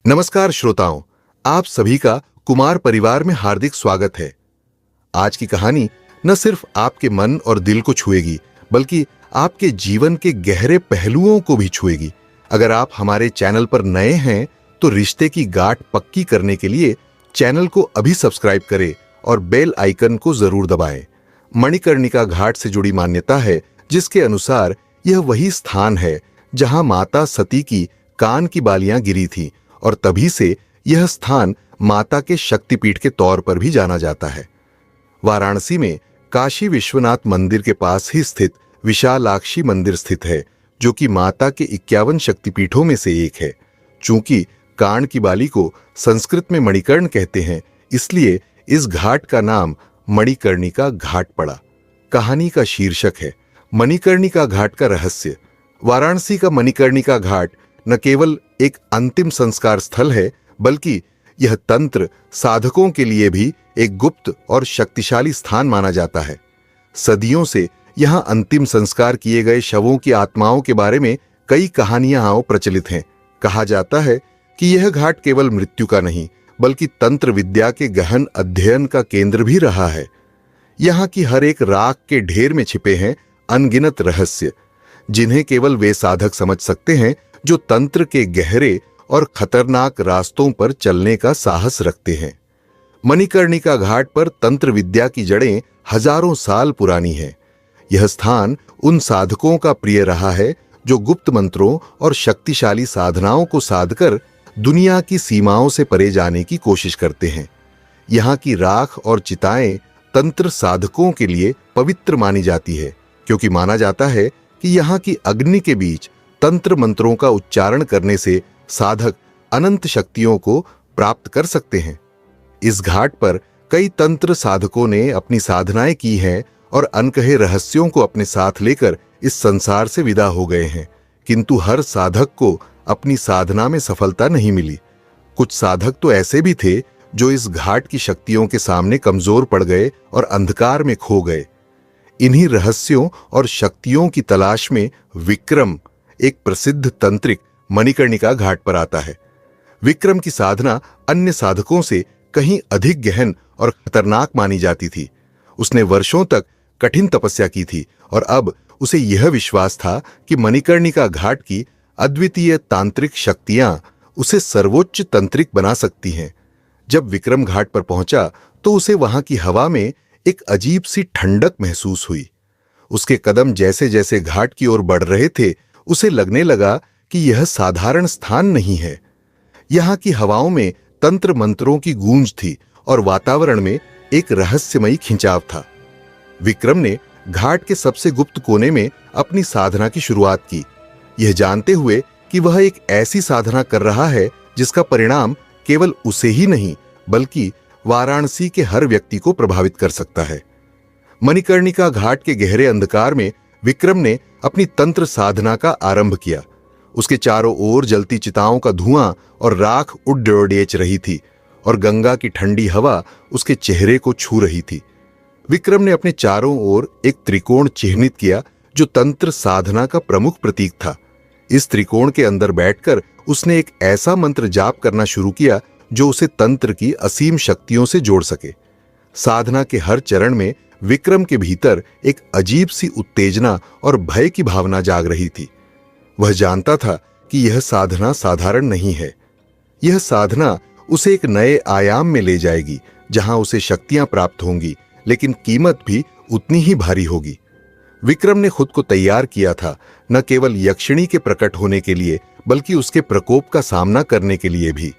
नमस्कार श्रोताओं, आप सभी का कुमार परिवार में हार्दिक स्वागत है। आज की कहानी न सिर्फ आपके मन और दिल को छुएगी, बल्कि आपके जीवन के गहरे पहलुओं को भी छुएगी। अगर आप हमारे चैनल पर नए हैं, तो रिश्ते की गांठ पक्की करने के लिए चैनल को अभी सब्सक्राइब करें और बेल आइकन को जरूर दबाएं। मणिकर्णिका घाट से जुड़ी मान्यता है, जिसके अनुसार यह वही स्थान है जहां माता सती की कान की बालियां गिरी थी, और तभी से यह स्थान माता के शक्तिपीठ के तौर पर भी जाना जाता है। वाराणसी में काशी विश्वनाथ मंदिर के पास ही स्थित विशालाक्षी मंदिर स्थित है, जो कि माता के 51 शक्तिपीठों में से एक है। चूंकि कान की बाली को संस्कृत में मणिकर्ण कहते हैं, इसलिए इस घाट का नाम मणिकर्णिका घाट पड़ा। कहानी का शीर्षक है मणिकर्णिका घाट का रहस्य। वाराणसी का मणिकर्णिका घाट न केवल एक अंतिम संस्कार स्थल है, बल्कि यह तंत्र साधकों के लिए भी एक गुप्त और शक्तिशाली स्थान माना जाता है। सदियों से यहां अंतिम संस्कार किए गए शवों की आत्माओं के बारे में कई कहानियां प्रचलित हैं। कहा जाता है कि यह घाट केवल मृत्यु का नहीं, बल्कि तंत्र विद्या के गहन अध्ययन का केंद्र भी रहा है। यहां की हर एक राख के ढेर में छिपे हैं अनगिनत रहस्य, जिन्हें केवल वे साधक समझ सकते हैं जो तंत्र के गहरे और खतरनाक रास्तों पर चलने का साहस रखते हैं। मणिकर्णिका घाट पर तंत्र विद्या की जड़ें हजारों साल पुरानी हैं। यह स्थान उन साधकों का प्रिय रहा है जो गुप्त मंत्रों और शक्तिशाली साधनाओं को साधकर दुनिया की सीमाओं से परे जाने की कोशिश करते हैं। यहाँ की राख और चिताएं तंत्र साधकों के लिए पवित्र मानी जाती है, क्योंकि माना जाता है कि यहाँ की अग्नि के बीच तंत्र मंत्रों का उच्चारण करने से साधक अनंत शक्तियों को प्राप्त कर सकते हैं। इस घाट पर कई तंत्र साधकों ने अपनी साधनाएं की हैं और अनकहे रहस्यों को अपने साथ लेकर इस संसार से विदा हो गए हैं, किंतु हर साधक को अपनी साधना में सफलता नहीं मिली। कुछ साधक तो ऐसे भी थे जो इस घाट की शक्तियों के सामने कमजोर पड़ गए और अंधकार में खो गए। इन्हीं रहस्यों और शक्तियों की तलाश में विक्रम, एक प्रसिद्ध तंत्रिक, मणिकर्णिका घाट पर आता है। विक्रम की साधना अन्य साधकों से कहीं अधिक गहन और खतरनाक मानी जाती थी। उसने वर्षों तक कठिन तपस्या की थी और अब उसे यह विश्वास था कि मणिकर्णिका घाट की अद्वितीय तांत्रिक शक्तियां उसे सर्वोच्च तंत्रिक बना सकती हैं। जब विक्रम घाट पर पहुंचा तो उसे वहां की हवा में एक अजीब सी ठंडक महसूस हुई। उसके कदम जैसे जैसे घाट की ओर बढ़ रहे थे, उसे लगने लगा कि यह साधारण स्थान नहीं है। यहाँ की हवाओं में तंत्र मंत्रों की गूंज थी और वातावरण में एक रहस्यमयी खिंचाव था। विक्रम ने घाट के सबसे गुप्त कोने में अपनी साधना की शुरुआत की, यह जानते हुए कि वह एक ऐसी साधना कर रहा है जिसका परिणाम केवल उसे ही नहीं, बल्कि वाराणसी के हर व्यक्ति को प्रभावित कर सकता है। मणिकर्णिका घाट के गहरे अंधकार में विक्रम ने अपनी तंत्र साधना का आरंभ किया। उसके चारों ओर जलती चिताओं का धुआं और राख उड़ेच रही थी, और गंगा की ठंडी हवा उसके चेहरे को छू रही थी। विक्रम ने अपने चारों ओर एक त्रिकोण चिह्नित किया, जो तंत्र साधना का प्रमुख प्रतीक था। इस त्रिकोण के अंदर बैठकर उसने एक ऐसा मंत्र जाप करना शुरू किया जो उसे तंत्र की असीम शक्तियों से जोड़ सके। साधना के हर चरण में विक्रम के भीतर एक अजीब सी उत्तेजना और भय की भावना जाग रही थी। वह जानता था कि यह साधना साधारण नहीं है। यह साधना उसे एक नए आयाम में ले जाएगी, जहां उसे शक्तियां प्राप्त होंगी, लेकिन कीमत भी उतनी ही भारी होगी। विक्रम ने खुद को तैयार किया था, न केवल यक्षिणी के प्रकट होने के लिए, बल्कि उसके प्रकोप का सामना करने के लिए भी।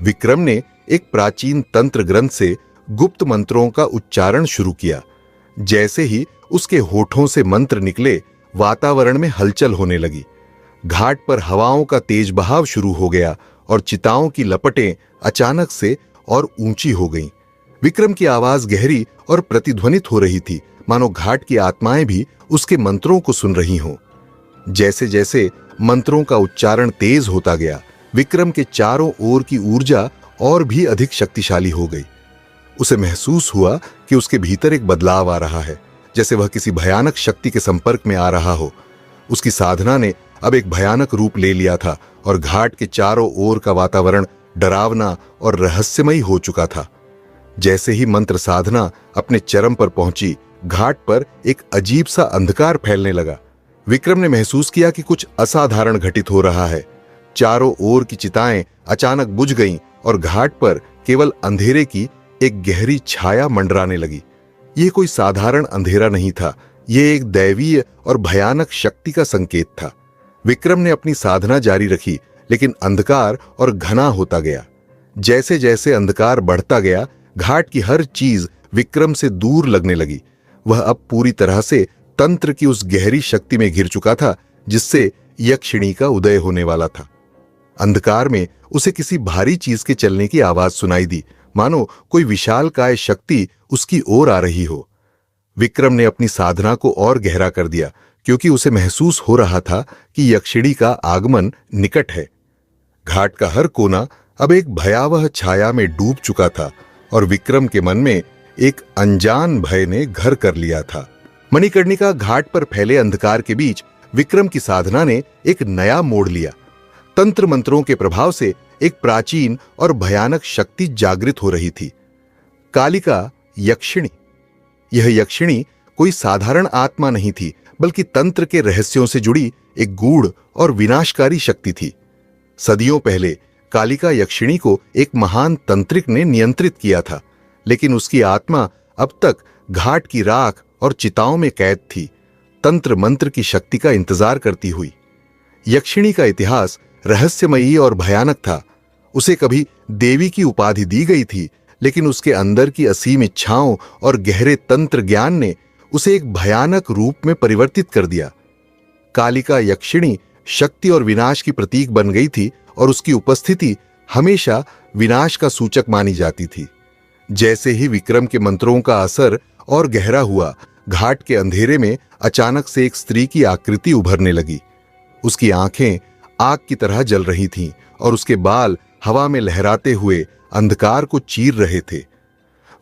विक्रम ने एक प्राचीन तंत्र ग्रंथ से गुप्त मंत्रों का उच्चारण शुरू किया। जैसे ही उसके होठों से मंत्र निकले, वातावरण में हलचल होने लगी। घाट पर हवाओं का तेज बहाव शुरू हो गया और चिताओं की लपटें अचानक से और ऊंची हो गईं। विक्रम की आवाज गहरी और प्रतिध्वनित हो रही थी, मानो घाट की आत्माएं भी उसके मंत्रों को सुन रही हों। जैसे जैसे मंत्रों का उच्चारण तेज होता गया, विक्रम के चारों ओर की ऊर्जा और भी अधिक शक्तिशाली हो गई। उसे महसूस हुआ कि उसके भीतर एक बदलाव आ रहा है, जैसे वह किसी भयानक शक्ति के संपर्क में आ रहा हो। उसकी साधना ने अब एक भयानक रूप ले लिया था और घाट के चारों ओर का वातावरण डरावना और रहस्यमयी हो चुका था। जैसे ही मंत्र साधना अपने चरम पर पहुंची, घाट पर एक अजीब सा अंधकार फैलने लगा। विक्रम ने महसूस किया कि कुछ असाधारण घटित हो रहा है। चारों ओर की चिताएं अचानक बुझ गईं और घाट पर केवल अंधेरे की एक गहरी छाया मंडराने लगी। यह कोई साधारण अंधेरा नहीं था, यह एक दैवीय और भयानक शक्ति का संकेत था। विक्रम ने अपनी साधना जारी रखी, लेकिन अंधकार और घना होता गया। जैसे जैसे अंधकार बढ़ता गया, घाट की हर चीज विक्रम से दूर लगने लगी। वह अब पूरी तरह से तंत्र की उस गहरी शक्ति में घिर चुका था जिससे यक्षिणी का उदय होने वाला था। अंधकार में उसे किसी भारी चीज के चलने की आवाज सुनाई दी, मानो कोई विशालकाय शक्ति उसकी ओर आ रही हो। विक्रम ने अपनी साधना को और गहरा कर दिया, क्योंकि उसे महसूस हो रहा था कि यक्षिणी का आगमन निकट है। घाट का हर कोना अब एक भयावह छाया में डूब चुका था और विक्रम के मन में एक अनजान भय ने घर कर लिया था। मणिकर्णिका घाट पर फैले अंधकार के बीच विक्रम की साधना ने एक नया मोड़ लिया। तंत्र मंत्रों के प्रभाव से एक प्राचीन और भयानक शक्ति जागृत हो रही थी, कालिका यक्षिणी। यह यक्षिणी कोई साधारण आत्मा नहीं थी, बल्कि तंत्र के रहस्यों से जुड़ी एक गूढ़ और विनाशकारी शक्ति थी। सदियों पहले कालिका यक्षिणी को एक महान तंत्रिक ने नियंत्रित किया था, लेकिन उसकी आत्मा अब तक घाट की राख और चिताओं में कैद थी, तंत्र मंत्र की शक्ति का इंतजार करती हुई। यक्षिणी का इतिहास रहस्यमयी और भयानक था। उसे कभी देवी की उपाधि दी गई थी, लेकिन उसके अंदर की असीम इच्छाओं और गहरे तंत्र ज्ञान ने उसे एक भयानक रूप में परिवर्तित कर दिया। कालिका यक्षिणी शक्ति और विनाश की प्रतीक बन गई थी और उसकी उपस्थिति हमेशा विनाश का सूचक मानी जाती थी। जैसे ही विक्रम के मंत्रों का असर और गहरा हुआ, घाट के अंधेरे में अचानक से एक स्त्री की आकृति उभरने लगी। उसकी आंखें आग की तरह जल रही थीं और उसके बाल हवा में लहराते हुए अंधकार को चीर रहे थे।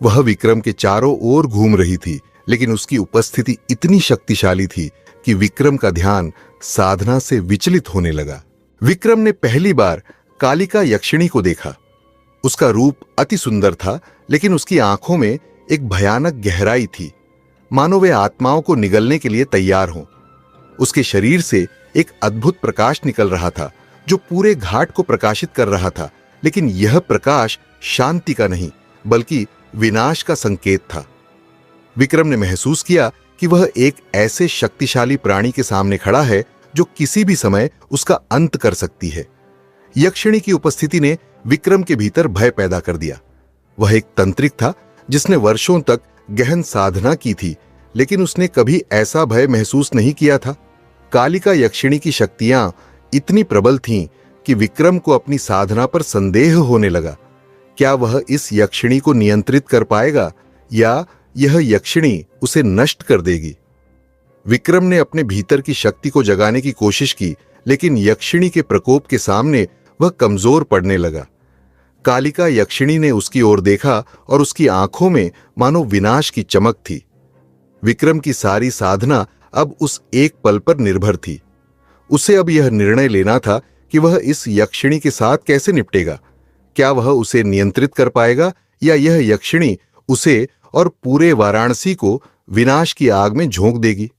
वह विक्रम के चारों ओर घूम रही थी, लेकिन उसकी उपस्थिति इतनी शक्तिशाली थी कि विक्रम का ध्यान साधना से विचलित होने लगा। विक्रम ने पहली बार कालिका यक्षिणी को देखा। उसका रूप अति सुंदर था, लेकिन उसकी आंखों में एक भयानक गहराई थी, मानो वे आत्माओं को निगलने के लिए तैयार हों। उसके शरीर से एक अद्भुत प्रकाश निकल रहा था जो पूरे घाट को प्रकाशित कर रहा था, लेकिन यह प्रकाश शांति का नहीं, बल्कि विनाश का संकेत था। विक्रम ने महसूस किया कि वह एक ऐसे शक्तिशाली प्राणी के सामने खड़ा है जो किसी भी समय उसका अंत कर सकती है। यक्षिणी की उपस्थिति ने विक्रम के भीतर भय पैदा कर दिया। वह एक तंत्रिक था जिसने वर्षों तक गहन साधना की थी, लेकिन उसने कभी ऐसा भय महसूस नहीं किया था। कालिका यक्षिणी की शक्तियां इतनी प्रबल थीं कि विक्रम को अपनी साधना पर संदेह होने लगा। क्या वह इस यक्षिणी को नियंत्रित कर पाएगा या यह यक्षिणी उसे नष्ट कर देगी? विक्रम ने अपने भीतर की शक्ति को जगाने की कोशिश की, लेकिन यक्षिणी के प्रकोप के सामने वह कमजोर पड़ने लगा। कालिका यक्षिणी ने उसकी ओर देखा और उसकी आंखों में मानो विनाश की चमक थी। विक्रम की सारी साधना अब उस एक पल पर निर्भर थी। उसे अब यह निर्णय लेना था कि वह इस यक्षिणी के साथ कैसे निपटेगा। क्या वह उसे नियंत्रित कर पाएगा या यह यक्षिणी उसे और पूरे वाराणसी को विनाश की आग में झोंक देगी?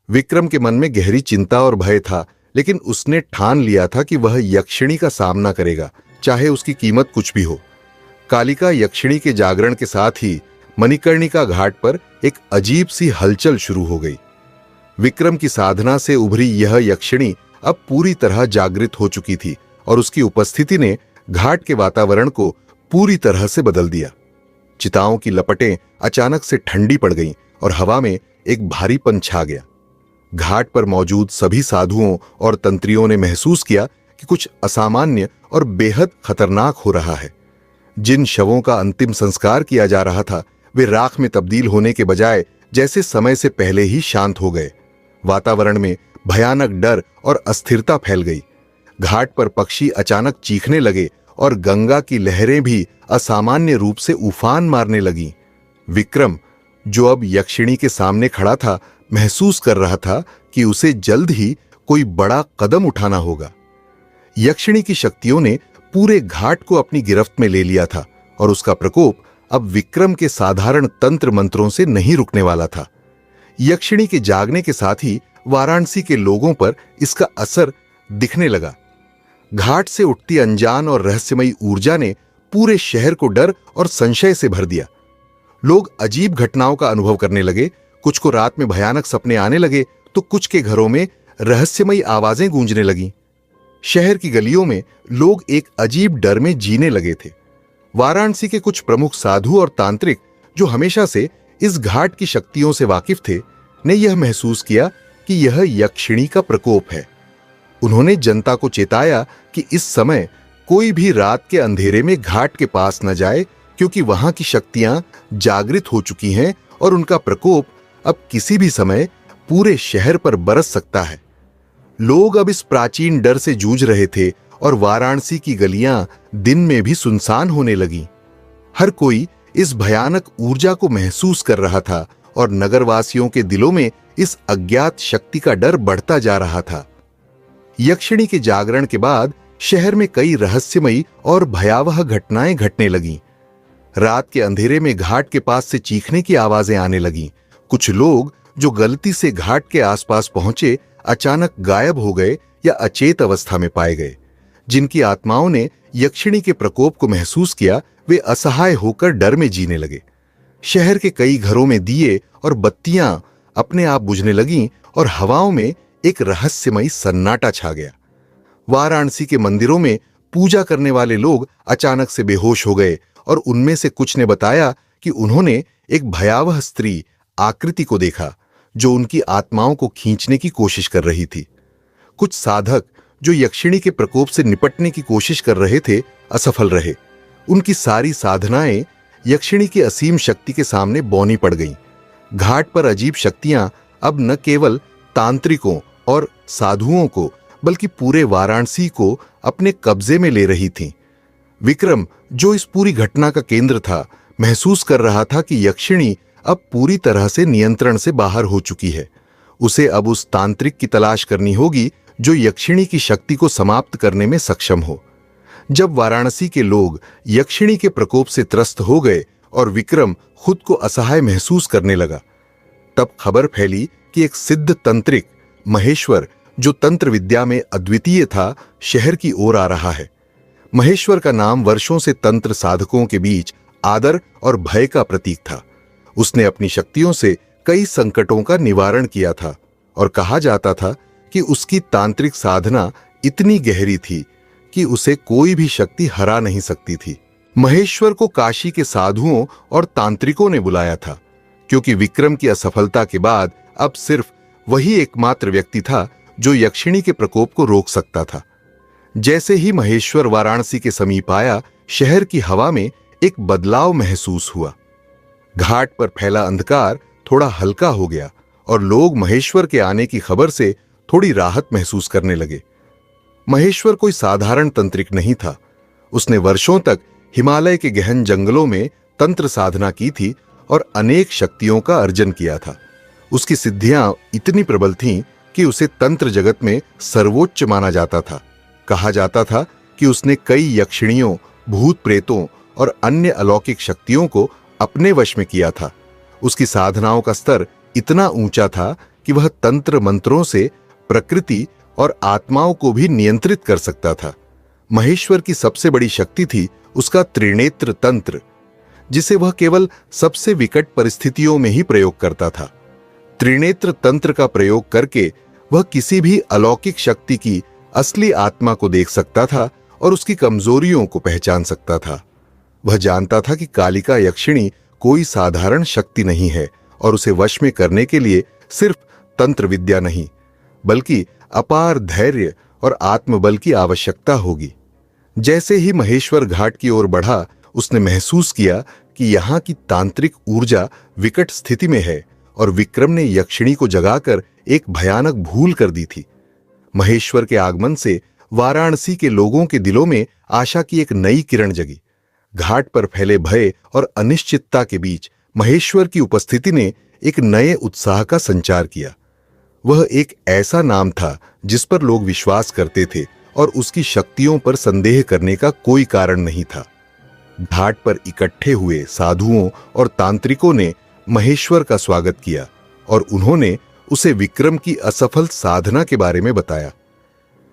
विक्रम के मन में गहरी चिंता और भय था, लेकिन उसने ठान लिया था कि वह यक्षिणी का सामना करेगा, चाहे उसकी कीमत कुछ भी हो। कालिका यक्षिणी के जागरण के साथ ही मणिकर्णिका घाट पर एक अजीब सी हलचल शुरू हो गई। विक्रम की साधना से उभरी यह यक्षिणी अब पूरी तरह जागृत हो चुकी थी और उसकी उपस्थिति ने घाट के वातावरण को पूरी तरह से बदल दिया। चिताओं की लपटें अचानक से ठंडी पड़ गईं और हवा में एक भारीपन छा गया। घाट पर मौजूद सभी साधुओं और तंत्रियों ने महसूस किया कि कुछ असामान्य और बेहद खतरनाक हो रहा है। जिन शवों का अंतिम संस्कार किया जा रहा था, वे राख में तब्दील होने के बजाय जैसे समय से पहले ही शांत हो गए। वातावरण में भयानक डर और अस्थिरता फैल गई। घाट पर पक्षी अचानक चीखने लगे और गंगा की लहरें भी असामान्य रूप से उफान मारने लगीं। विक्रम, जो अब यक्षिणी के सामने खड़ा था, महसूस कर रहा था कि उसे जल्द ही कोई बड़ा कदम उठाना होगा। यक्षिणी की शक्तियों ने पूरे घाट को अपनी गिरफ्त में ले लिया था और उसका प्रकोप अब विक्रम के साधारण तंत्र मंत्रों से नहीं रुकने वाला था। यक्षिणी के जागने के साथ ही वाराणसी के लोगों पर इसका असर दिखने लगा। घाट से उठती अनजान और रहस्यमयी ऊर्जा ने पूरे शहर को डर और संशय से भर दिया। लोग अजीब घटनाओं का अनुभव करने लगे। कुछ को रात में भयानक सपने आने लगे तो कुछ के घरों में रहस्यमयी आवाजें गूंजने लगीं। शहर की गलियों में लोग एक अजीब डर में जीने लगे थे। वाराणसी के कुछ प्रमुख साधु और तांत्रिक जो हमेशा से इस घाट की शक्तियों से वाकिफ थे, ने यह महसूस किया कि यह यक्षिणी का प्रकोप है। उन्होंने जनता को चेताया कि इस समय कोई भी रात के अंधेरे में घाट के पास न जाए, क्योंकि वहां की शक्तियां जागृत हो चुकी हैं और उनका प्रकोप अब किसी भी समय पूरे शहर पर बरस सकता है। लोग अब इस प्राचीन डर से जूझ रहे थे और वाराणसी की गलियां दिन में भी सुनसान होने लगीं। हर कोई इस भयानक ऊर्जा को महसूस कर रहा था और नगरवासियों के दिलों में इस अज्ञात शक्ति का डर बढ़ता जा रहा था। यक्षिणी के जागरण के बाद शहर में कई रहस्यमयी और भयावह घटनाएं घटने लगीं। रात के अंधेरे में घाट के पास से चीखने की आवाजें आने लगीं। कुछ लोग जो गलती से घाट के आसपास पहुंचे अचानक गायब हो गए या अचेत अवस्था में पाए गए। जिनकी आत्माओं ने यक्षिणी के प्रकोप को महसूस किया, वे असहाय होकर डर में जीने लगे। शहर के कई घरों में दिए और बत्तियां अपने आप बुझने लगीं और हवाओं में एक रहस्यमयी सन्नाटा छा गया। वाराणसी के मंदिरों में पूजा करने वाले लोग अचानक से बेहोश हो गए और उनमें से कुछ ने बताया कि उन्होंने एक भयावह स्त्री आकृति को देखा जो उनकी आत्माओं को खींचने की कोशिश कर रही थी। कुछ साधक जो यक्षिणी के प्रकोप से निपटने की कोशिश कर रहे थे, असफल रहे। उनकी सारी साधनाएं यक्षिणी की असीम शक्ति के सामने बौनी पड़ गईं। घाट पर अजीब शक्तियां अब न केवल तांत्रिकों और साधुओं को बल्कि पूरे वाराणसी को अपने कब्जे में ले रही थीं। विक्रम, जो इस पूरी घटना का केंद्र था, महसूस कर रहा था कि यक्षिणी अब पूरी तरह से नियंत्रण से बाहर हो चुकी है। उसे अब उस तांत्रिक की तलाश करनी होगी जो यक्षिणी की शक्ति को समाप्त करने में सक्षम हो। जब वाराणसी के लोग यक्षिणी के प्रकोप से त्रस्त हो गए और विक्रम खुद को असहाय महसूस करने लगा, तब खबर फैली कि एक सिद्ध तंत्रिक महेश्वर, जो तंत्र विद्या में अद्वितीय था, शहर की ओर आ रहा है। महेश्वर का नाम वर्षों से तंत्र साधकों के बीच आदर और भय का प्रतीक था। उसने अपनी शक्तियों से कई संकटों का निवारण किया था और कहा जाता था कि उसकी तांत्रिक साधना इतनी गहरी थी कि उसे कोई भी शक्ति हरा नहीं सकती थी। महेश्वर को काशी के साधुओं और तांत्रिकों ने बुलाया था, क्योंकि विक्रम की असफलता के बाद अब सिर्फ वही एकमात्र व्यक्ति था जो यक्षिणी के प्रकोप को रोक सकता था। जैसे ही महेश्वर वाराणसी के समीप आया, शहर की हवा में एक बदलाव महसूस हुआ। घाट पर फैला अंधकार थोड़ा हल्का हो गया और लोग महेश्वर के आने की खबर से थोड़ी राहत महसूस करने लगे। महेश्वर कोई साधारण तंत्रिक नहीं था। उसने वर्षों तक हिमालय के गहन जंगलों में तंत्र साधना की थी और अनेक शक्तियों का अर्जन किया था। उसकी सिद्धियां इतनी प्रबल थीं कि उसे तंत्र जगत में सर्वोच्च माना जाता था। कहा जाता था कि उसने कई यक्षिणियों, भूत प्रेतों और अन्य अलौकिक शक्तियों को अपने वश में किया था। उसकी साधनाओं का स्तर इतना ऊंचा था कि वह तंत्र मंत्रों से प्रकृति और आत्माओं को भी नियंत्रित कर सकता था। महेश्वर की सबसे बड़ी शक्ति थी उसका त्रिनेत्र तंत्र, जिसे वह केवल सबसे विकट परिस्थितियों में ही प्रयोग करता था। त्रिनेत्र तंत्र का प्रयोग करके वह किसी भी अलौकिक शक्ति की असली आत्मा को देख सकता था और उसकी कमजोरियों को पहचान सकता था। वह जानता था कि कालिका यक्षिणी कोई साधारण शक्ति नहीं है और उसे वश में करने के लिए सिर्फ तंत्र विद्या नहीं, बल्कि अपार धैर्य और आत्मबल की आवश्यकता होगी। जैसे ही महेश्वर घाट की ओर बढ़ा, उसने महसूस किया कि यहाँ की तांत्रिक ऊर्जा विकट स्थिति में है और विक्रम ने यक्षिणी को जगाकर एक भयानक भूल कर दी थी। महेश्वर के आगमन से वाराणसी के लोगों के दिलों में आशा की एक नई किरण जगी। घाट पर फैले भय और अनिश्चितता के बीच महेश्वर की उपस्थिति ने एक नए उत्साह का संचार किया। वह एक ऐसा नाम था जिस पर लोग विश्वास करते थे और उसकी शक्तियों पर संदेह करने का कोई कारण नहीं था। घाट पर इकट्ठे हुए साधुओं और तांत्रिकों ने महेश्वर का स्वागत किया और उन्होंने उसे विक्रम की असफल साधना के बारे में बताया।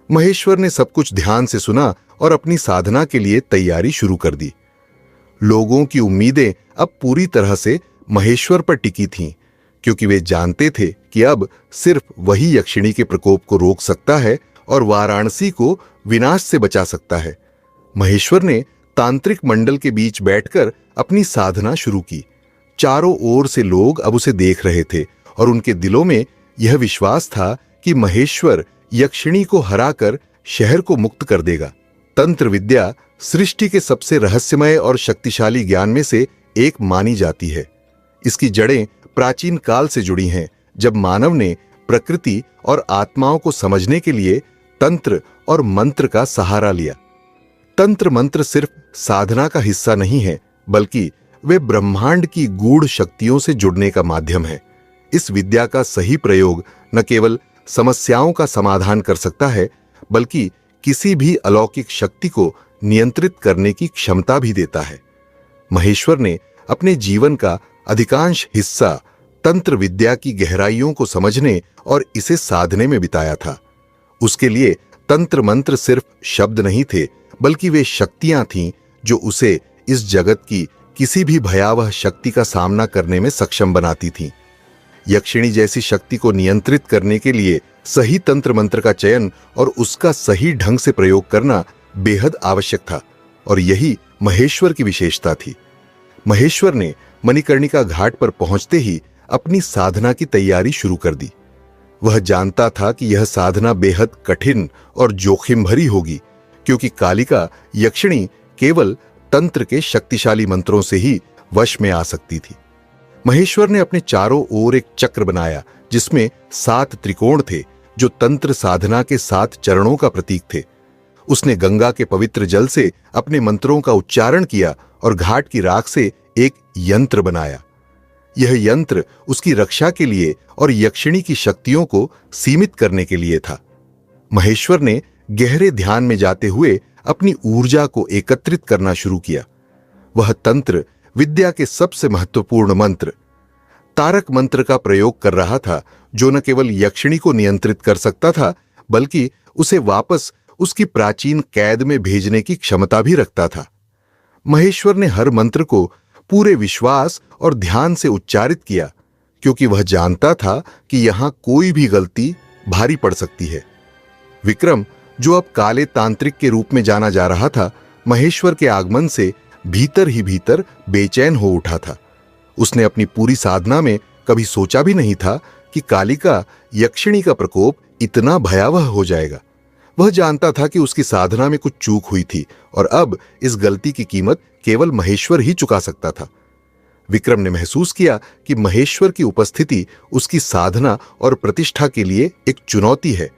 महेश्वर ने सब कुछ ध्यान से सुना और अपनी साधना के लिए तैयारी शुरू कर दी। लोगों की उम्मीदें अब पूरी तरह से महेश्वर पर टिकी थीं, क्योंकि वे जानते थे कि अब सिर्फ वही यक्षिणी के प्रकोप को रोक सकता है और वाराणसी को विनाश से बचा सकता है। महेश्वर ने तांत्रिक मंडल के बीच बैठकर अपनी साधना शुरू की। चारों ओर से लोग अब उसे देख रहे थे और उनके दिलों में यह विश्वास था कि महेश्वर यक्षिणी को हराकर शहर को मुक्त कर देगा। तंत्र विद्या सृष्टि के सबसे रहस्यमय और शक्तिशाली ज्ञान में से एक मानी जाती है। इसकी जड़ें प्राचीन काल से जुड़ी हैं, जब मानव ने प्रकृति और आत्माओं को समझने के लिए तंत्र और मंत्र का सहारा लिया। तंत्र मंत्र सिर्फ साधना का हिस्सा नहीं है, बल्कि वे ब्रह्मांड की गूढ़ शक्तियों से जुड़ने का माध्यम है। इस विद्या का सही प्रयोग न केवल समस्याओं का समाधान कर सकता है, बल्कि किसी भी अलौकिक शक्ति को नियंत्रित करने की क्षमता भी देता है। महेश्वर ने अपने जीवन का अधिकांश हिस्सा तंत्र विद्या की गहराइयों को समझने और इसे साधने में बिताया था। उसके लिए तंत्र मंत्र सिर्फ शब्द नहीं थे, बल्कि वे शक्तियां थीं जो उसे इस जगत की किसी भी भयावह शक्ति का सामना करने में सक्षम बनाती थीं। यक्षिणी जैसी शक्ति को नियंत्रित करने के लिए सही तंत्र मंत्र का चयन और उसका सही ढंग से प्रयोग करना बेहद आवश्यक था, और यही महेश्वर की विशेषता थी। महेश्वर ने मणिकर्णिका घाट पर पहुंचते ही अपनी साधना की तैयारी शुरू कर दी। वह जानता था कि यह साधना बेहद कठिन और जोखिम भरी होगी, क्योंकि कालिका यक्षिणी केवल तंत्र के शक्तिशाली मंत्रों से ही वश में आ सकती थी। महेश्वर ने अपने चारों ओर एक चक्र बनाया, जिसमें 7 त्रिकोण थे, जो तंत्र साधना के 7 चरणों का प्रतीक थे। उसने गंगा के पवित्र जल से अपने मंत्रों का उच्चारण किया और घाट की राख से एक यंत्र बनाया। यह यंत्र उसकी रक्षा के लिए और यक्षिणी की शक्तियों को सीमित करने के लिए था। महेश्वर ने गहरे ध्यान में जाते हुए अपनी ऊर्जा को एकत्रित करना शुरू किया। वह तंत्र विद्या के सबसे महत्वपूर्ण मंत्र तारक मंत्र का प्रयोग कर रहा था, जो न केवल यक्षिणी को नियंत्रित कर सकता था, बल्कि उसे वापस उसकी प्राचीन कैद में भेजने की क्षमता भी रखता था। महेश्वर ने हर मंत्र को पूरे विश्वास और ध्यान से उच्चारित किया, क्योंकि वह जानता था कि यहां कोई भी गलती भारी पड़ सकती है। विक्रम, जो अब काले तांत्रिक के रूप में जाना जा रहा था, महेश्वर के आगमन से भीतर ही भीतर बेचैन हो उठा था। उसने अपनी पूरी साधना में कभी सोचा भी नहीं था कि कालिका यक्षिणी का प्रकोप इतना भयावह हो जाएगा। वह जानता था कि उसकी साधना में कुछ चूक हुई थी, और अब इस गलती की कीमत केवल महेश्वर ही चुका सकता था। विक्रम ने महसूस किया कि महेश्वर की उपस्थिति उसकी साधना और प्रतिष्ठा के लिए एक चुनौती है।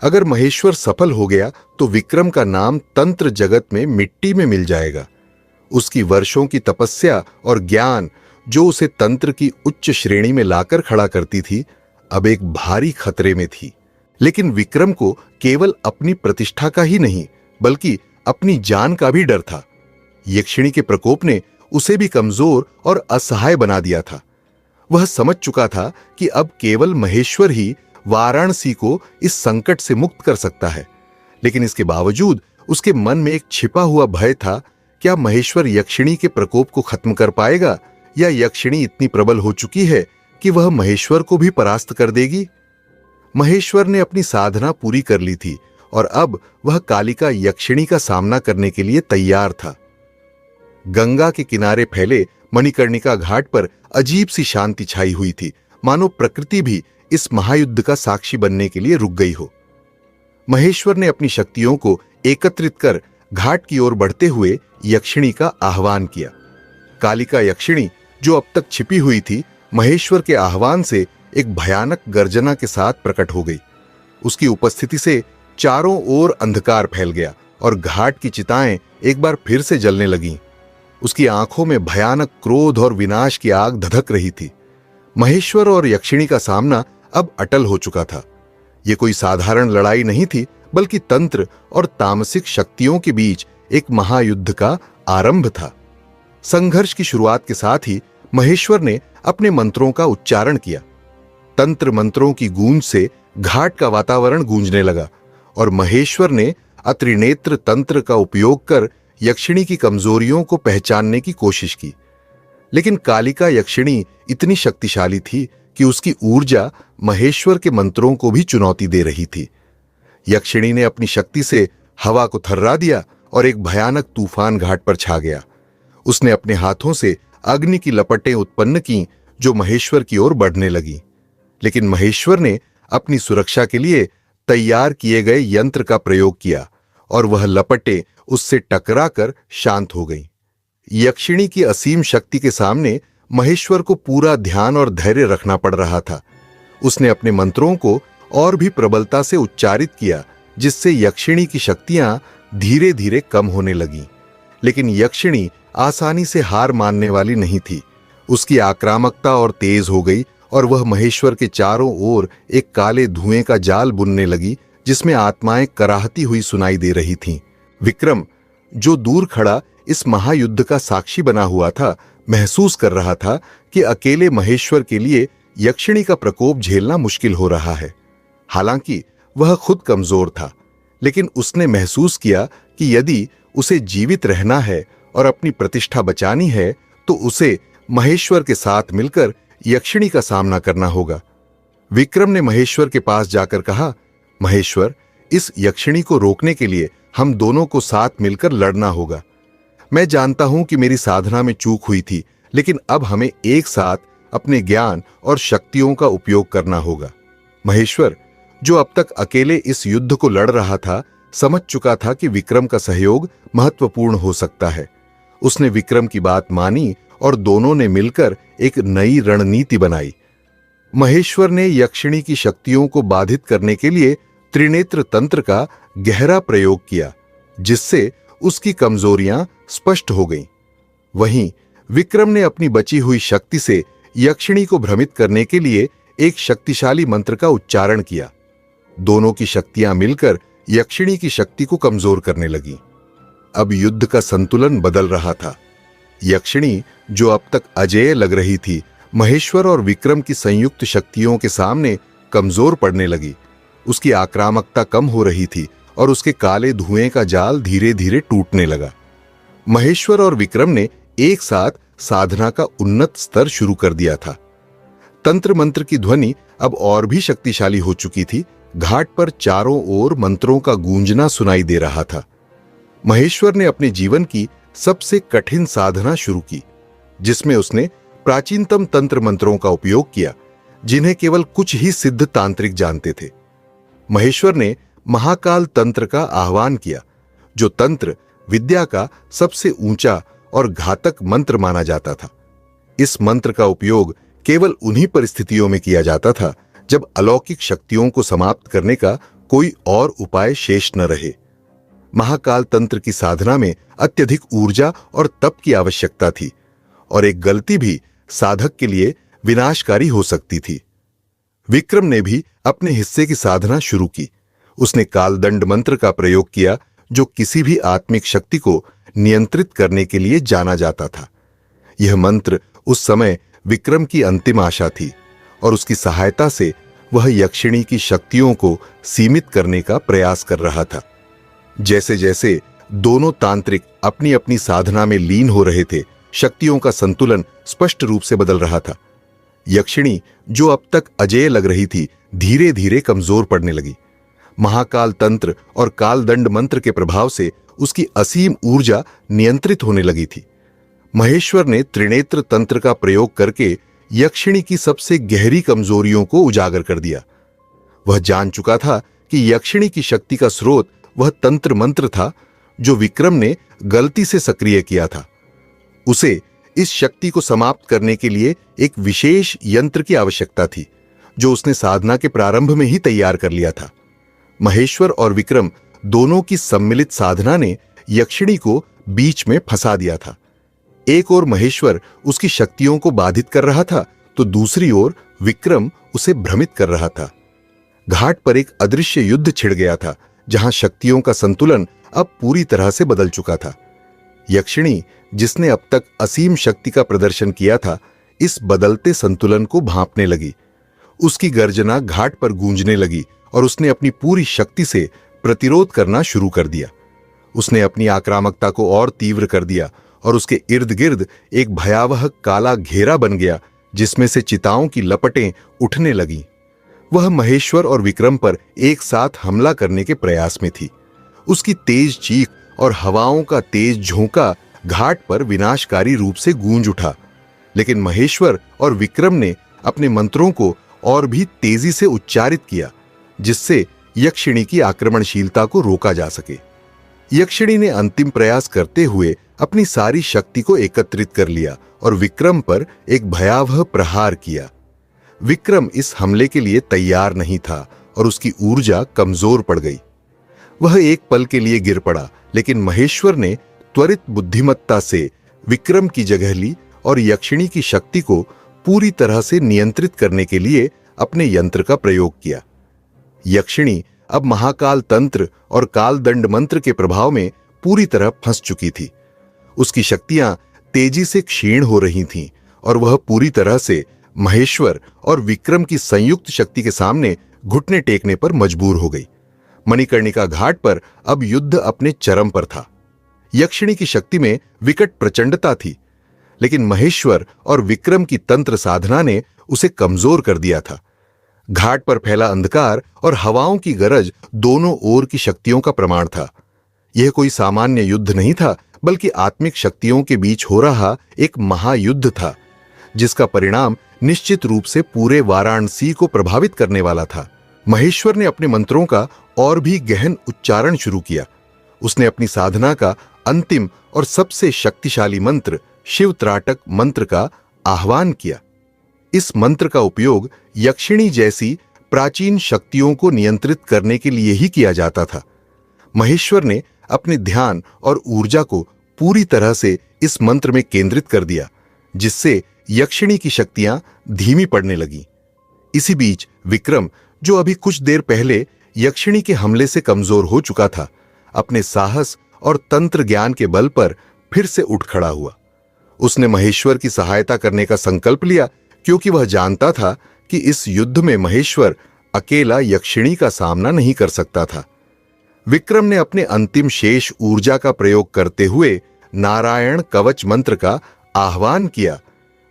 अगर महेश्वर सफल हो गया तो विक्रम का नाम तंत्र जगत में मिट्टी में मिल जाएगा। उसकी वर्षों की तपस्या और ज्ञान, जो उसे तंत्र की उच्च श्रेणी में लाकर खड़ा करती थी, अब एक भारी खतरे में थी। लेकिन विक्रम को केवल अपनी प्रतिष्ठा का ही नहीं, बल्कि अपनी जान का भी डर था। यक्षिणी के प्रकोप ने उसे भी कमजोर और असहाय बना दिया था। वह समझ चुका था कि अब केवल महेश्वर ही वाराणसी को इस संकट से मुक्त कर सकता है। लेकिन इसके बावजूद उसके मन में एक छिपा हुआ भय था। क्या महेश्वर यक्षिणी के प्रकोप को खत्म कर पाएगा, या यक्षिणी इतनी प्रबल हो चुकी है कि वह महेश्वर को भी परास्त कर देगी? महेश्वर ने अपनी साधना पूरी कर ली थी, और अब वह कालिका यक्षिणी का सामना करने के लिए तैयार था। गंगा के किनारे फैले मणिकर्णिका घाट पर अजीब सी शांति छाई हुई थी, मानो प्रकृति भी इस महायुद्ध का साक्षी बनने के लिए रुक गई हो। महेश्वर ने अपनी शक्तियों को एकत्रित कर घाट की ओर बढ़ते हुए यक्षिणी का आह्वान किया। कालिका यक्षिणी, जो अब तक छिपी हुई थी, महेश्वर के आह्वान से एक भयानक गर्जना के साथ प्रकट हो गई। उसकी उपस्थिति से चारों ओर अंधकार फैल गया और घाट की चिताएं एक बार फिर से जलने लगीं। उसकी आंखों में भयानक क्रोध और विनाश की आग धधक रही थी। महेश्वर और यक्षिणी का सामना अब अटल हो चुका था। ये कोई साधारण लड़ाई नहीं थी, बल्कि तंत्र और तामसिक शक्तियों के बीच एक महायुद्ध का आरंभ था। संघर्ष की शुरुआत के साथ ही महेश्वर ने अपने मंत्रों का उच्चारण किया। तंत्र मंत्रों की गूंज से घाट का वातावरण गूंजने लगा और महेश्वर ने अत्रिनेत्र तंत्र का उपयोग कर यक्षिणी की कमजोरियों को पहचानने की कोशिश की। लेकिन कालिका यक्षिणी इतनी शक्तिशाली थी कि उसकी ऊर्जा महेश्वर के मंत्रों को भी चुनौती दे रही थी। यक्षिणी ने अपनी शक्ति से हवा को थर्रा दिया और एक भयानक तूफान घाट पर छा गया। उसने अपने हाथों से अग्नि की लपटें उत्पन्न की जो महेश्वर की ओर बढ़ने लगी। लेकिन महेश्वर ने अपनी सुरक्षा के लिए तैयार किए गए यंत्र का प्रयोग किया और वह लपटें उससे टकराकर शांत हो गईं। यक्षिणी की असीम शक्ति के सामने महेश्वर को पूरा ध्यान और धैर्य रखना पड़ रहा था। उसने अपने मंत्रों को और भी प्रबलता से उच्चारित किया, जिससे यक्षिणी की शक्तियां धीरे धीरे कम होने लगीं। लेकिन यक्षिणी आसानी से हार मानने वाली नहीं थी। उसकी आक्रामकता और तेज हो गई और वह महेश्वर के चारों ओर एक काले धुएं का जाल बुनने लगी, जिसमें आत्माएं कराहती हुई सुनाई दे रही थीं। विक्रम, जो दूर खड़ा इस महायुद्ध का साक्षी बना हुआ था, महसूस कर रहा था कि अकेले महेश्वर के लिए यक्षिणी का प्रकोप झेलना मुश्किल हो रहा है। हालांकि वह खुद कमजोर था, लेकिन उसने महसूस किया कि यदि उसे जीवित रहना है और अपनी प्रतिष्ठा बचानी है, तो उसे महेश्वर के साथ मिलकर यक्षिणी का सामना करना होगा। विक्रम ने महेश्वर के पास जाकर कहा, महेश्वर, इस यक्षिणी को रोकने के लिए हम दोनों को साथ मिलकर लड़ना होगा। मैं जानता हूं कि मेरी साधना में चूक हुई थी, लेकिन अब हमें एक साथ अपने ज्ञान और शक्तियों का उपयोग करना होगा। महेश्वर, जो अब तक अकेले इस युद्ध को लड़ रहा था, समझ चुका था कि विक्रम का सहयोग महत्वपूर्ण हो सकता है। उसने विक्रम की बात मानी और दोनों ने मिलकर एक नई रणनीति बनाई। महेश्वर ने यक्षिणी की शक्तियों को बाधित करने के लिए त्रिनेत्र तंत्र का गहरा प्रयोग किया, जिससे उसकी कमजोरियां स्पष्ट हो गईं। वहीं विक्रम ने अपनी बची हुई शक्ति से यक्षिणी को भ्रमित करने के लिए एक शक्तिशाली मंत्र का उच्चारण किया। दोनों की शक्तियां मिलकर यक्षिणी की शक्ति को कमजोर करने लगीं। अब युद्ध का संतुलन बदल रहा था। यक्षिणी, जो अब तक अजेय लग रही थी, महेश्वर और विक्रम की संयुक्त शक्तियों के सामने कमजोर पड़ने लगी। उसकी आक्रामकता कम हो रही थी और उसके काले धुएं का जाल धीरे धीरे टूटने लगा। महेश्वर और विक्रम ने एक साथ साधना का उन्नत स्तर शुरू कर दिया था। तंत्र मंत्र की ध्वनि अब और भी शक्तिशाली हो चुकी थी। घाट पर चारों ओर मंत्रों का गूंजना सुनाई दे रहा था। महेश्वर ने अपने जीवन की सबसे कठिन साधना शुरू की, जिसमें उसने प्राचीनतम तंत्र मंत्रों का उपयोग किया, जिन्हें केवल कुछ ही सिद्ध तांत्रिक जानते थे। महेश्वर ने महाकाल तंत्र का आह्वान किया, जो तंत्र विद्या का सबसे ऊंचा और घातक मंत्र माना जाता था। इस मंत्र का उपयोग केवल उन्हीं परिस्थितियों में किया जाता था जब अलौकिक शक्तियों को समाप्त करने का कोई और उपाय शेष न रहे। महाकाल तंत्र की साधना में अत्यधिक ऊर्जा और तप की आवश्यकता थी, और एक गलती भी साधक के लिए विनाशकारी हो सकती थी। विक्रम ने भी अपने हिस्से की साधना शुरू की। उसने कालदंड मंत्र का प्रयोग किया, जो किसी भी आत्मिक शक्ति को नियंत्रित करने के लिए जाना जाता था। यह मंत्र उस समय विक्रम की अंतिम आशा थी, और उसकी सहायता से वह यक्षिणी की शक्तियों को सीमित करने का प्रयास कर रहा था। जैसे जैसे दोनों तांत्रिक अपनी अपनी साधना में लीन हो रहे थे, शक्तियों का संतुलन स्पष्ट रूप से बदल रहा था। यक्षिणी, जो अब तक अजेय लग रही थी, धीरे धीरे कमजोर पड़ने लगी। महाकाल तंत्र और कालदंड मंत्र के प्रभाव से उसकी असीम ऊर्जा नियंत्रित होने लगी थी। महेश्वर ने त्रिनेत्र तंत्र का प्रयोग करके यक्षिणी की सबसे गहरी कमजोरियों को उजागर कर दिया। वह जान चुका था कि यक्षिणी की शक्ति का स्रोत वह तंत्र मंत्र था जो विक्रम ने गलती से सक्रिय किया था। उसे इस शक्ति को समाप्त करने के लिए एक विशेष यंत्र की आवश्यकता थी, जो उसने साधना के प्रारंभ में ही तैयार कर लिया था। महेश्वर और विक्रम दोनों की सम्मिलित साधना ने यक्षिणी को बीच में फंसा दिया था। एक ओर महेश्वर उसकी शक्तियों को बाधित कर रहा था, तो दूसरी ओर विक्रम उसे भ्रमित कर रहा था। घाट पर एक अदृश्य युद्ध छिड़ गया था, जहां शक्तियों का संतुलन अब पूरी तरह से बदल चुका था। यक्षिणी, जिसने अब तक असीम शक्ति का प्रदर्शन किया था, इस बदलते संतुलन को भांपने लगी। उसकी गर्जना घाट पर गूंजने लगी और उसने अपनी पूरी शक्ति से प्रतिरोध करना शुरू कर दिया। उसने अपनी आक्रामकता को और तीव्र कर दिया और उसके इर्द गिर्द एक भयावह काला घेरा बन गया, जिसमें से चिताओं की लपटें उठने लगीं। वह महेश्वर और विक्रम पर एक साथ हमला करने के प्रयास में थी। उसकी तेज चीख और हवाओं का तेज झोंका घाट पर विनाशकारी रूप से गूंज उठा, लेकिन महेश्वर और विक्रम ने अपने मंत्रों को और भी तेजी से उच्चारित किया, जिससे यक्षिणी की आक्रमणशीलता को रोका जा सके। यक्षिणी ने अंतिम प्रयास करते हुए अपनी सारी शक्ति को एकत्रित कर लिया और विक्रम पर एक भयावह प्रहार किया। विक्रम इस हमले के लिए तैयार नहीं था और उसकी ऊर्जा कमजोर पड़ गई। वह एक पल के लिए गिर पड़ा, लेकिन महेश्वर ने त्वरित बुद्धिमत्ता से विक्रम की जगह ली और यक्षिणी की शक्ति को पूरी तरह से नियंत्रित करने के लिए अपने यंत्र का प्रयोग किया। यक्षिणी अब महाकाल तंत्र और कालदंड मंत्र के प्रभाव में पूरी तरह फंस चुकी थी। उसकी शक्तियां तेजी से क्षीण हो रही थीं और वह पूरी तरह से महेश्वर और विक्रम की संयुक्त शक्ति के सामने घुटने टेकने पर मजबूर हो गई। मणिकर्णिका घाट पर अब युद्ध अपने चरम पर था। यक्षिणी की शक्ति में विकट प्रचंडता थी, लेकिन महेश्वर और विक्रम की तंत्र साधना ने उसे कमजोर कर दिया था। घाट पर फैला अंधकार और हवाओं की गरज दोनों ओर की शक्तियों का प्रमाण था। यह कोई सामान्य युद्ध नहीं था, बल्कि आत्मिक शक्तियों के बीच हो रहा एक महायुद्ध था, जिसका परिणाम निश्चित रूप से पूरे वाराणसी को प्रभावित करने वाला था। महेश्वर ने अपने मंत्रों का और भी गहन उच्चारण शुरू किया। उसने अपनी साधना का अंतिम और सबसे शक्तिशाली मंत्र शिव त्राटक मंत्र का आह्वान किया। इस मंत्र का उपयोग यक्षिणी जैसी प्राचीन शक्तियों को नियंत्रित करने के लिए ही किया जाता था। महेश्वर ने अपने ध्यान और ऊर्जा को पूरी तरह से इस मंत्र में केंद्रित कर दिया, जिससे यक्षिणी की शक्तियां धीमी पड़ने लगीं। इसी बीच विक्रम, जो अभी कुछ देर पहले यक्षिणी के हमले से कमजोर हो चुका था, अपने साहस और तंत्र ज्ञान के बल पर फिर से उठ खड़ा हुआ। उसने महेश्वर की सहायता करने का संकल्प लिया, क्योंकि वह जानता था कि इस युद्ध में महेश्वर अकेला यक्षिणी का सामना नहीं कर सकता था। विक्रम ने अपने अंतिम शेष ऊर्जा का प्रयोग करते हुए नारायण कवच मंत्र का आह्वान किया,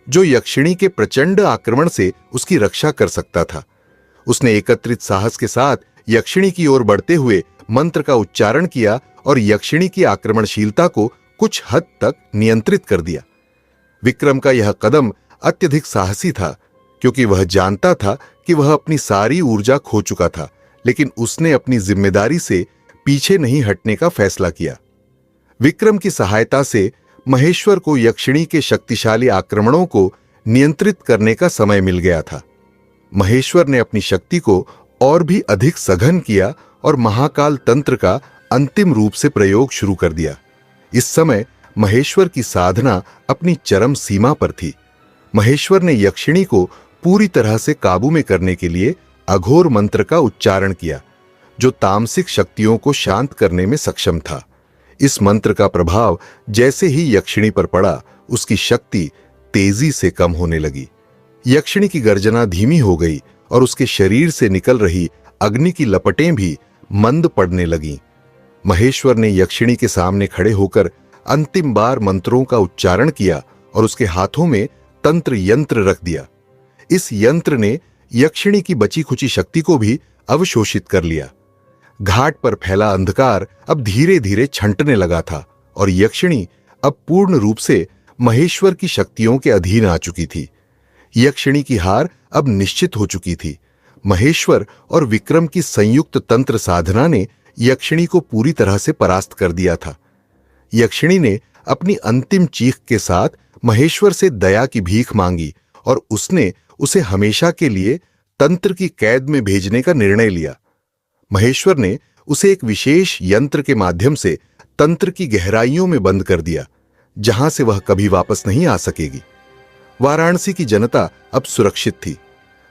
जो यक्षिणी के प्रचंड आक्रमण से उसकी रक्षा कर सकता था। उसने एकत्रित साहस के साथ यक्षिणी की ओर बढ़ते हुए मंत्र का उच्चारण किया और यक्षिणी की आक्रमणशीलता को कुछ हद तक नियंत्रित कर दिया। विक्रम का यह कदम अत्यधिक साहसी था, क्योंकि वह जानता था कि वह अपनी सारी ऊर्जा खो चुका था, लेकिन उसने अपनी जिम्मेदारी से पीछे नहीं हटने का फैसला किया। विक्रम की सहायता से महेश्वर को यक्षिणी के शक्तिशाली आक्रमणों को नियंत्रित करने का समय मिल गया था। महेश्वर ने अपनी शक्ति को और भी अधिक सघन किया और महाकाल तंत्र का अंतिम रूप से प्रयोग शुरू कर दिया। इस समय महेश्वर की साधना अपनी चरम सीमा पर थी। महेश्वर ने यक्षिणी को पूरी तरह से काबू में करने के लिए अघोर मंत्र का उच्चारण किया, जो तामसिक शक्तियों को शांत करने में सक्षम था। इस मंत्र का प्रभाव जैसे ही यक्षिणी पर पड़ा, उसकी शक्ति तेजी से कम होने लगी। यक्षिणी की गर्जना धीमी हो गई और उसके शरीर से निकल रही अग्नि की लपटें भी मंद पड़ने लगीं। महेश्वर ने यक्षिणी के सामने खड़े होकर अंतिम बार मंत्रों का उच्चारण किया और उसके हाथों में तंत्र यंत्र रख दिया। इस यंत्र ने यक्षिणी की बची खुची शक्ति को भी अवशोषित कर लिया। घाट पर फैला अंधकार अब धीरे धीरे छंटने लगा था और यक्षिणी अब पूर्ण रूप से महेश्वर की शक्तियों के अधीन आ चुकी थी। यक्षिणी की हार अब निश्चित हो चुकी थी। महेश्वर और विक्रम की संयुक्त तंत्र साधना ने यक्षिणी को पूरी तरह से परास्त कर दिया था। यक्षिणी ने अपनी अंतिम चीख के साथ महेश्वर से दया की भीख मांगी और उसने उसे हमेशा के लिए तंत्र की कैद में भेजने का निर्णय लिया। महेश्वर ने उसे एक विशेष यंत्र के माध्यम से तंत्र की गहराइयों में बंद कर दिया, जहां से वह कभी वापस नहीं आ सकेगी। वाराणसी की जनता अब सुरक्षित थी।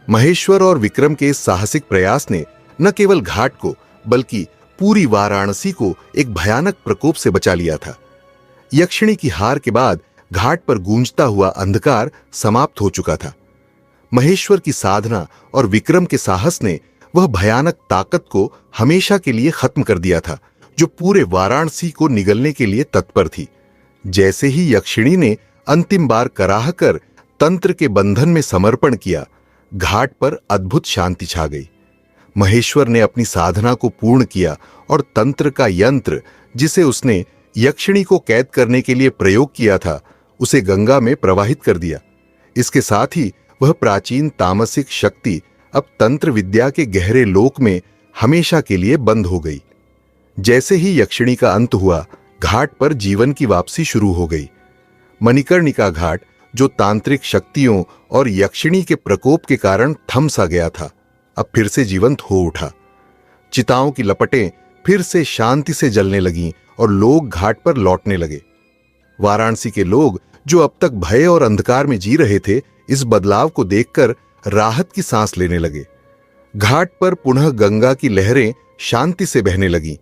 महेश्वर और विक्रम के इस साहसिक प्रयास ने न केवल घाट को बल्कि पूरी वाराणसी को एक भयानक प्रकोप से बचा लिया था। यक्षिणी की हार के बाद घाट पर गूंजता हुआ अंधकार समाप्त हो चुका था। महेश्वर की साधना और विक्रम के साहस ने वह भयानक ताकत को हमेशा के लिए खत्म कर दिया था जो पूरे वाराणसी को निगलने के लिए तत्पर थी। जैसे ही यक्षिणी ने अंतिम बार कराह कर तंत्र के बंधन में समर्पण किया, घाट पर अद्भुत शांति छा गई। महेश्वर ने अपनी साधना को पूर्ण किया और तंत्र का यंत्र जिसे उसने यक्षिणी को कैद करने के लिए प्रयोग किया था, उसे गंगा में प्रवाहित कर दिया। इसके साथ ही वह प्राचीन तामसिक शक्ति अब तंत्र विद्या के गहरे लोक में हमेशा के लिए बंद हो गई। जैसे ही यक्षिणी का अंत हुआ, घाट पर जीवन की वापसी शुरू हो गई। मणिकर्णिका घाट, जो तांत्रिक शक्तियों और यक्षिणी के प्रकोप के कारण थम सा गया था, अब फिर से जीवंत हो उठा। चिताओं की लपटें फिर से शांति से जलने लगीं और लोग घाट पर लौटने लगे। वाराणसी के लोग, जो अब तक भय और अंधकार में जी रहे थे, इस बदलाव को देखकर राहत की सांस लेने लगे। घाट पर पुनः गंगा की लहरें शांति से बहने लगीं।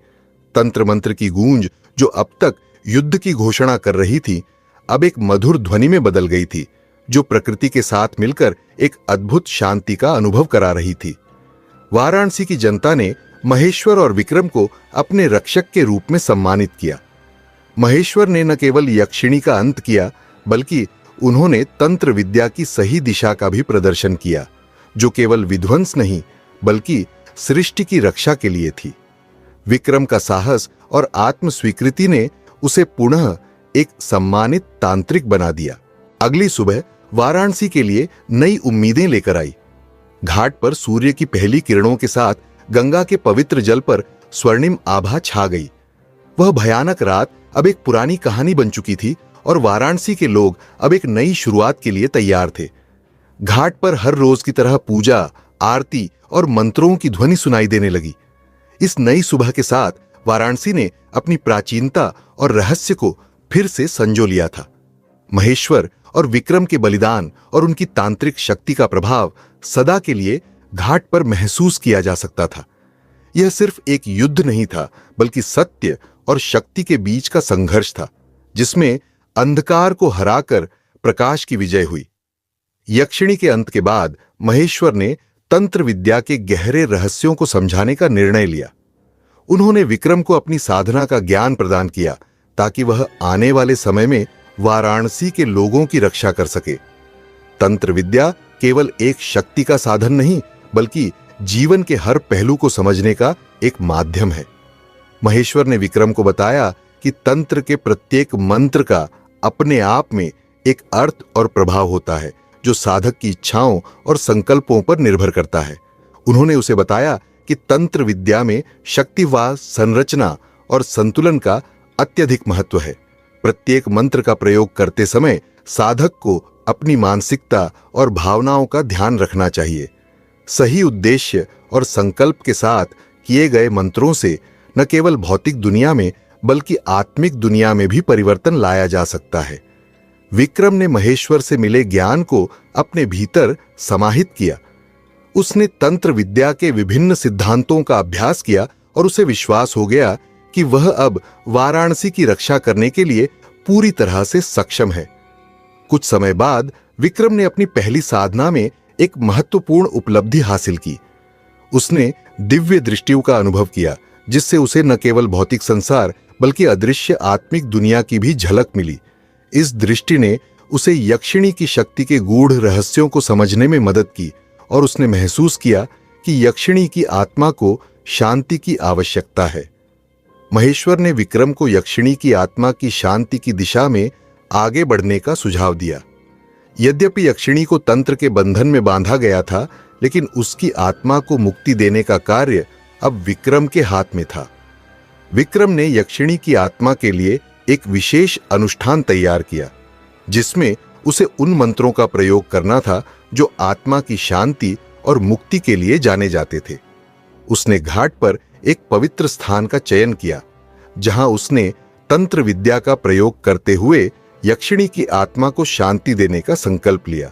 तंत्र मंत्र की गूंज, जो अब तक युद्ध की घोषणा कर रही थी, अब एक मधुर ध्वनि में बदल गई थी, जो प्रकृति के साथ मिलकर एक अद्भुत शांति का अनुभव करा रही थी। वाराणसी की जनता ने महेश्वर और विक्रम को अपने रक्षक के रूप में सम्मानित किया। महेश्वर ने न केवल यक्षिणी का अंत किया, बल्कि उन्होंने तंत्र विद्या की सही दिशा का भी प्रदर्शन किया, जो केवल विध्वंस नहीं बल्कि सृष्टि की रक्षा के लिए थी। विक्रम का साहस और आत्म स्वीकृति ने उसे पुनः एक सम्मानित तांत्रिक बना दिया। अगली सुबह वाराणसी के लिए नई उम्मीदें लेकर आई। घाट पर सूर्य की पहली किरणों के साथ गंगा के पवित्र जल पर स्वर्णिम आभा छा गई। वह भयानक रात अब एक पुरानी कहानी बन चुकी थी और वाराणसी के लोग अब एक नई शुरुआत के लिए तैयार थे। घाट पर हर रोज की तरह पूजा, आरती और मंत्रों की ध्वनि सुनाई देने लगी। इस नई सुबह के साथ वाराणसी ने अपनी प्राचीनता और रहस्य को फिर से संजो लिया था। महेश्वर और विक्रम के बलिदान और उनकी तांत्रिक शक्ति का प्रभाव सदा के लिए घाट पर महसूस किया जा सकता था। यह सिर्फ एक युद्ध नहीं था, बल्कि सत्य और शक्ति के बीच का संघर्ष था, जिसमें अंधकार को हराकर प्रकाश की विजय हुई। यक्षिणी के अंत के बाद महेश्वर ने तंत्र विद्या के गहरे रहस्यों को समझाने का निर्णय लिया। उन्होंने विक्रम को अपनी साधना का ज्ञान प्रदान किया ताकि वह आने वाले समय में वाराणसी के लोगों की रक्षा कर सके। तंत्र विद्या केवल एक शक्ति का साधन नहीं, बल्कि जीवन के हर पहलू को समझने का एक माध्यम है। महेश्वर ने विक्रम को बताया कि तंत्र के प्रत्येक मंत्र का अपने आप में एक अर्थ और प्रभाव होता है, जो साधक की इच्छाओं और संकल्पों पर निर्भर करता है। उन्होंने उसे बताया कि तंत्र विद्या में शक्तिवाद, संरचना और संतुलन का अत्यधिक महत्व है। प्रत्येक मंत्र का प्रयोग करते समय साधक को अपनी मानसिकता और भावनाओं का ध्यान रखना चाहिए। सही उद्देश्य और संकल्प के साथ किए गए मंत्रों से न केवल भौतिक दुनिया में बल्कि आत्मिक दुनिया में भी परिवर्तन लाया जा सकता है। विक्रम ने महेश्वर से मिले ज्ञान को अपने भीतर समाहित किया। उसने तंत्र विद्या के विभिन्न सिद्धांतों का अभ्यास किया और उसे विश्वास हो गया कि वह अब वाराणसी की रक्षा करने के लिए पूरी तरह से सक्षम है। कुछ समय बाद विक्रम ने अपनी पहली साधना में एक महत्वपूर्ण उपलब्धि हासिल की। उसने दिव्य दृष्टियों का अनुभव किया, जिससे उसे न केवल भौतिक संसार बल्कि अदृश्य आत्मिक दुनिया की भी झलक मिली। इस दृष्टि ने उसे यक्षिणी की शक्ति के गूढ़ रहस्यों को समझने में मदद की और उसने महसूस किया कि यक्षिणी की आत्मा को शांति की आवश्यकता है। महेश्वर ने विक्रम को यक्षिणी की आत्मा की शांति की दिशा में आगे बढ़ने का सुझाव दिया। यद्यपि यक्षिणी को तंत्र के बंधन में बांधा गया था, लेकिन उसकी आत्मा को मुक्ति देने का कार्य अब विक्रम के हाथ में था। विक्रम ने यक्षिणी की आत्मा के लिए एक विशेष अनुष्ठान तैयार किया, जिसमें उसे उन मंत्रों का प्रयोग करना था जो आत्मा की शांति और मुक्ति के लिए जाने जाते थे। उसने घाट पर एक पवित्र स्थान का चयन किया, जहां उसने तंत्र विद्या का प्रयोग करते हुए यक्षिणी की आत्मा को शांति देने का संकल्प लिया।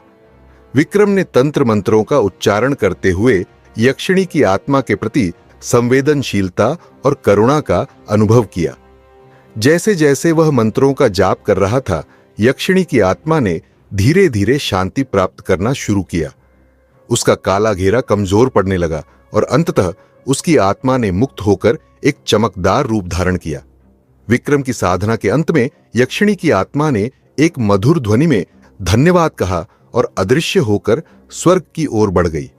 विक्रम ने तंत्र मंत्रों का उच्चारण करते हुए यक्षिणी की आत्मा के प्रति संवेदनशीलता और करुणा का अनुभव किया। जैसे जैसे वह मंत्रों का जाप कर रहा था, यक्षिणी की आत्मा ने धीरे धीरे शांति प्राप्त करना शुरू किया। उसका काला घेरा कमजोर पड़ने लगा और अंततः उसकी आत्मा ने मुक्त होकर एक चमकदार रूप धारण किया। विक्रम की साधना के अंत में यक्षिणी की आत्मा ने एक मधुर ध्वनि में धन्यवाद कहा और अदृश्य होकर स्वर्ग की ओर बढ़ गई।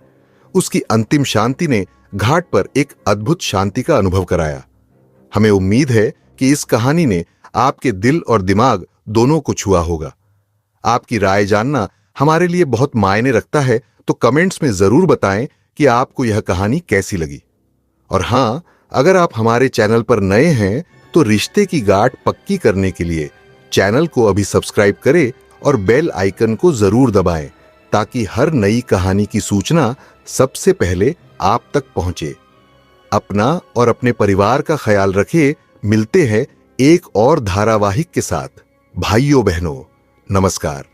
उसकी अंतिम शांति ने घाट पर एक अद्भुत शांति का अनुभव कराया। हमें उम्मीद है कि इस कहानी ने आपके दिल और दिमाग दोनों को छुआ होगा। आपकी राय जानना हमारे लिए बहुत मायने रखता है, तो कमेंट्स में जरूर बताएं कि आपको यह कहानी कैसी लगी। और हां, अगर आप हमारे चैनल पर नए हैं तो रिश्ते की गांठ पक्की करने के लिए चैनल को अभी सब्सक्राइब करें और बेल आइकन को जरूर दबाएं, ताकि हर नई कहानी की सूचना सबसे पहले आप तक पहुंचे। अपना और अपने परिवार का ख्याल रखें। मिलते हैं एक और धारावाहिक के साथ। भाइयों बहनों, नमस्कार।